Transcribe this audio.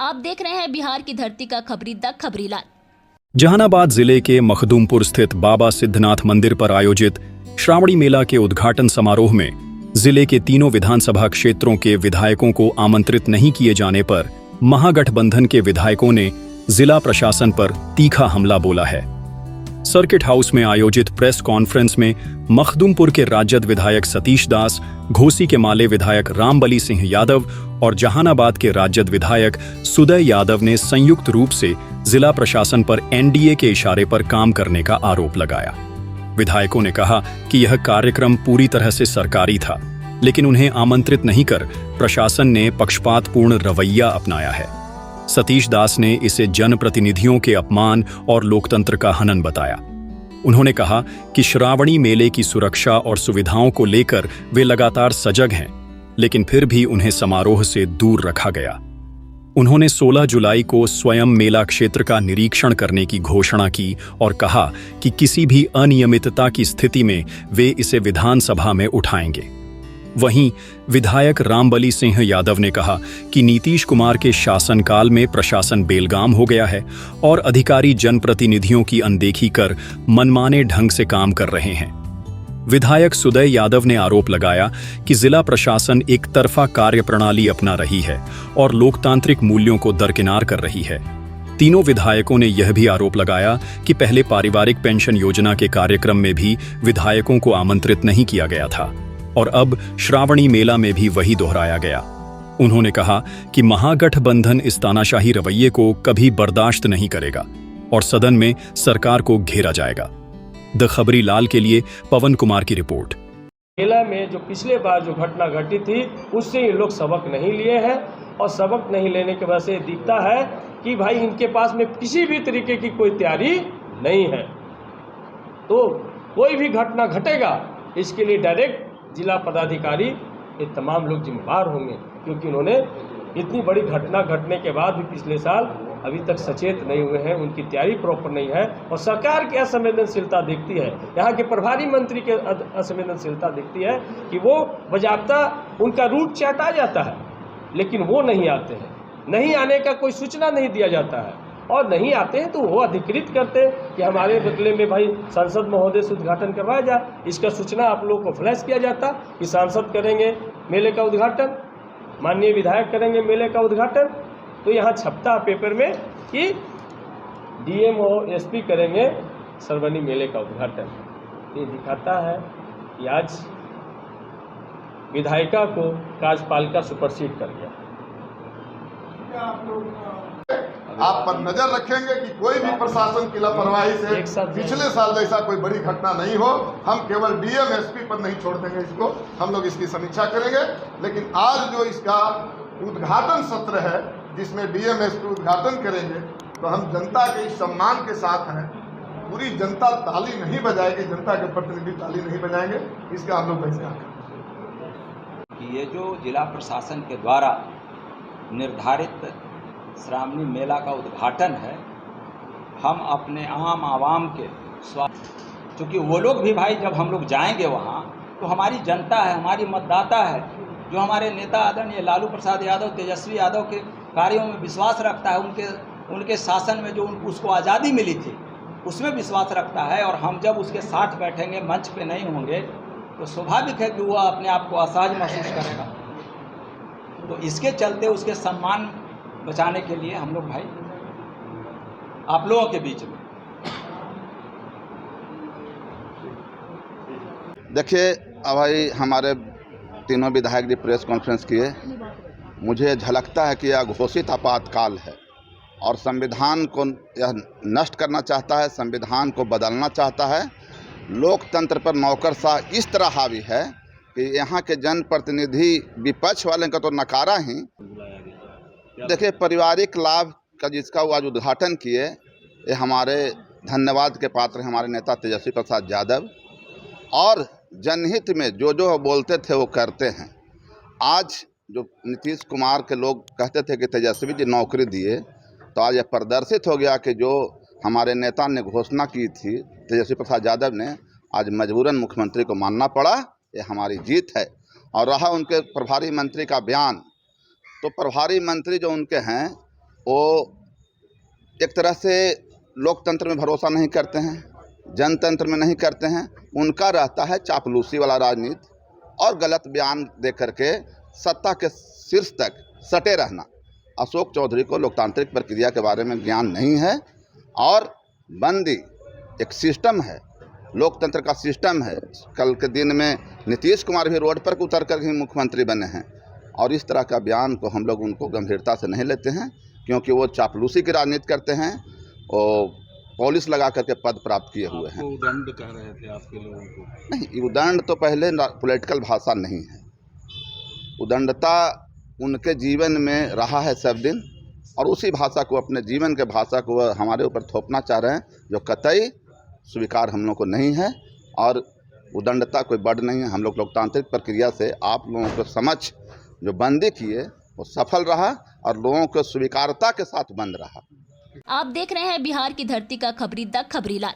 आप देख रहे हैं बिहार की धरती का खबरी द खबरीलाल। जहानाबाद जिले के मखदूमपुर स्थित बाबा सिद्धनाथ मंदिर पर आयोजित श्रावणी मेला के उद्घाटन समारोह में जिले के तीनों विधानसभा क्षेत्रों के विधायकों को आमंत्रित नहीं किए जाने पर महागठबंधन के विधायकों ने जिला प्रशासन पर तीखा हमला बोला है। सर्किट हाउस में आयोजित प्रेस कॉन्फ्रेंस में मखदूमपुर के राजद विधायक सतीश दास, घोसी के माले विधायक रामबली सिंह यादव और जहानाबाद के राजद विधायक सुदय यादव ने संयुक्त रूप से जिला प्रशासन पर एनडीए के इशारे पर काम करने का आरोप लगाया। विधायकों ने कहा कि यह कार्यक्रम पूरी तरह से सरकारी था, लेकिन उन्हें आमंत्रित नहीं कर प्रशासन ने पक्षपातपूर्ण रवैया अपनाया है। सतीश दास ने इसे जनप्रतिनिधियों के अपमान और लोकतंत्र का हनन बताया। उन्होंने कहा कि श्रावणी मेले की सुरक्षा और सुविधाओं को लेकर वे लगातार सजग हैं, लेकिन फिर भी उन्हें समारोह से दूर रखा गया। उन्होंने 16 जुलाई को स्वयं मेला क्षेत्र का निरीक्षण करने की घोषणा की और कहा कि किसी भी अनियमितता की स्थिति में वे इसे विधानसभा में उठाएंगे। वहीं विधायक रामबली सिंह यादव ने कहा कि नीतीश कुमार के शासनकाल में प्रशासन बेलगाम हो गया है और अधिकारी जनप्रतिनिधियों की अनदेखी कर मनमाने ढंग से काम कर रहे हैं। विधायक सुदय यादव ने आरोप लगाया कि जिला प्रशासन एक तरफा कार्यप्रणाली अपना रही है और लोकतांत्रिक मूल्यों को दरकिनार कर रही है। तीनों विधायकों ने यह भी आरोप लगाया कि पहले पारिवारिक पेंशन योजना के कार्यक्रम में भी विधायकों को आमंत्रित नहीं किया गया था और अब श्रावणी मेला में भी वही दोहराया गया। उन्होंने कहा कि महागठबंधन इस तानाशाही रवैये को कभी बर्दाश्त नहीं करेगा और सदन में सरकार को घेरा जाएगा। द खबरीलाल के लिए पवन कुमार की रिपोर्ट। मेला में जो पिछले बार जो घटना घटी थी उससे ये लोग सबक नहीं लिए हैं और सबक नहीं लेने की वजह से दिखता है कि भाई इनके पास में किसी भी तरीके की कोई तैयारी नहीं है। तो कोई भी घटना घटेगा इसके लिए डायरेक्ट जिला पदाधिकारी ये तमाम लोग जिम्मेदार होंगे, क्योंकि उन्होंने इतनी बड़ी घटना घटने के बाद भी पिछले साल अभी तक सचेत नहीं हुए हैं, उनकी तैयारी प्रॉपर नहीं है और सरकार की असंवेदनशीलता दिखती है, यहाँ के प्रभारी मंत्री की असंवेदनशीलता दिखती है कि वो बजाबता उनका रूट चार्ट आ जाता है लेकिन वो नहीं आते हैं, नहीं आने का कोई सूचना नहीं दिया जाता है और नहीं आते हैं तो वो अधिकृत करते हैं कि हमारे बदले में भाई सांसद महोदय से उद्घाटन करवाया जाए। इसका सूचना आप लोगों को फ्लैश किया जाता कि सांसद करेंगे मेले का उद्घाटन, माननीय विधायक करेंगे मेले का उद्घाटन, तो यहाँ छपता पेपर में कि डीएम और एसपी करेंगे श्रावणी मेले का उद्घाटन। ये दिखाता है कि आज विधायिका को कार्यपालिका सुपरसीड कर गया। आप पर नजर रखेंगे कि कोई भी प्रशासन की लापरवाही से पिछले साल जैसा कोई बड़ी घटना नहीं हो। हम केवल डीएम एसपी पर नहीं छोड़ देंगे इसको, हम लोग इसकी समीक्षा करेंगे। लेकिन आज जो इसका उद्घाटन सत्र है जिसमें डीएम एसपी उद्घाटन करेंगे तो हम जनता के इस सम्मान के साथ हैं। पूरी जनता ताली नहीं बजाएगी, जनता के प्रतिनिधि ताली नहीं बजाएंगे, इसका हम लोग कैसे आगे। ये जो जिला प्रशासन के द्वारा निर्धारित श्रावणी मेला का उद्घाटन है, हम अपने आम आवाम के स्वास्थ्य, क्योंकि वो लोग भी भाई जब हम लोग जाएंगे वहाँ तो हमारी जनता है, हमारी मतदाता है, जो हमारे नेता आदरणीय लालू प्रसाद यादव, तेजस्वी यादव के कार्यों में विश्वास रखता है, उनके शासन में जो उसको आज़ादी मिली थी उसमें विश्वास रखता है और हम जब उसके साथ बैठेंगे, मंच पे नहीं होंगे, तो स्वाभाविक है कि वह अपने आप को असहज महसूस करेगा। तो इसके चलते उसके सम्मान बचाने के लिए हम लोग भाई आप लोगों के बीच में देखिए, अब भाई हमारे तीनों विधायक जी प्रेस कॉन्फ्रेंस किए। मुझे झलकता है कि यह घोषित आपातकाल है और संविधान को यह नष्ट करना चाहता है, संविधान को बदलना चाहता है। लोकतंत्र पर नौकरशाह इस तरह हावी है कि यहाँ के जनप्रतिनिधि विपक्ष वाले का तो नकारा ही। देखिए, पारिवारिक लाभ का जिसका वो आज उद्घाटन किए, ये हमारे धन्यवाद के पात्र हमारे नेता तेजस्वी प्रसाद यादव, और जनहित में जो जो बोलते थे वो करते हैं। आज जो नीतीश कुमार के लोग कहते थे कि तेजस्वी जी नौकरी दिए, तो आज यह प्रदर्शित हो गया कि जो हमारे नेता ने घोषणा की थी तेजस्वी प्रसाद यादव ने, आज मजबूरन मुख्यमंत्री को मानना पड़ा। ये हमारी जीत है। और रहा उनके प्रभारी मंत्री का बयान, तो प्रभारी मंत्री जो उनके हैं वो एक तरह से लोकतंत्र में भरोसा नहीं करते हैं, जनतंत्र में नहीं करते हैं। उनका रहता है चापलूसी वाला राजनीति और गलत बयान दे करके सत्ता के शीर्ष तक सटे रहना। अशोक चौधरी को लोकतांत्रिक प्रक्रिया के बारे में ज्ञान नहीं है और बंदी एक सिस्टम है, लोकतंत्र का सिस्टम है। कल के दिन में नीतीश कुमार भी रोड पर उतर कर ही मुख्यमंत्री बने हैं और इस तरह का बयान को हम लोग उनको गंभीरता से नहीं लेते हैं, क्योंकि वो चापलूसी की राजनीति करते हैं और पुलिस लगा करके पद प्राप्त किए हुए हैं। उदंड कह रहे थे आपके लोगों को? नहीं, उदंड तो पहले पॉलिटिकल भाषा नहीं है। उदंडता उनके जीवन में रहा है सब दिन और उसी भाषा को, अपने जीवन के भाषा को हमारे ऊपर थोपना चाह रहे हैं, जो कतई स्वीकार हम लोग को नहीं है। और उदंडता कोई बड़ नहीं है। हम लोग लोकतांत्रिक प्रक्रिया से आप लोगों को समक्ष जो बंदी किए वो सफल रहा और लोगों को स्वीकारता के साथ बंद रहा। आप देख रहे हैं बिहार की धरती का खबरी द खबरीलाल।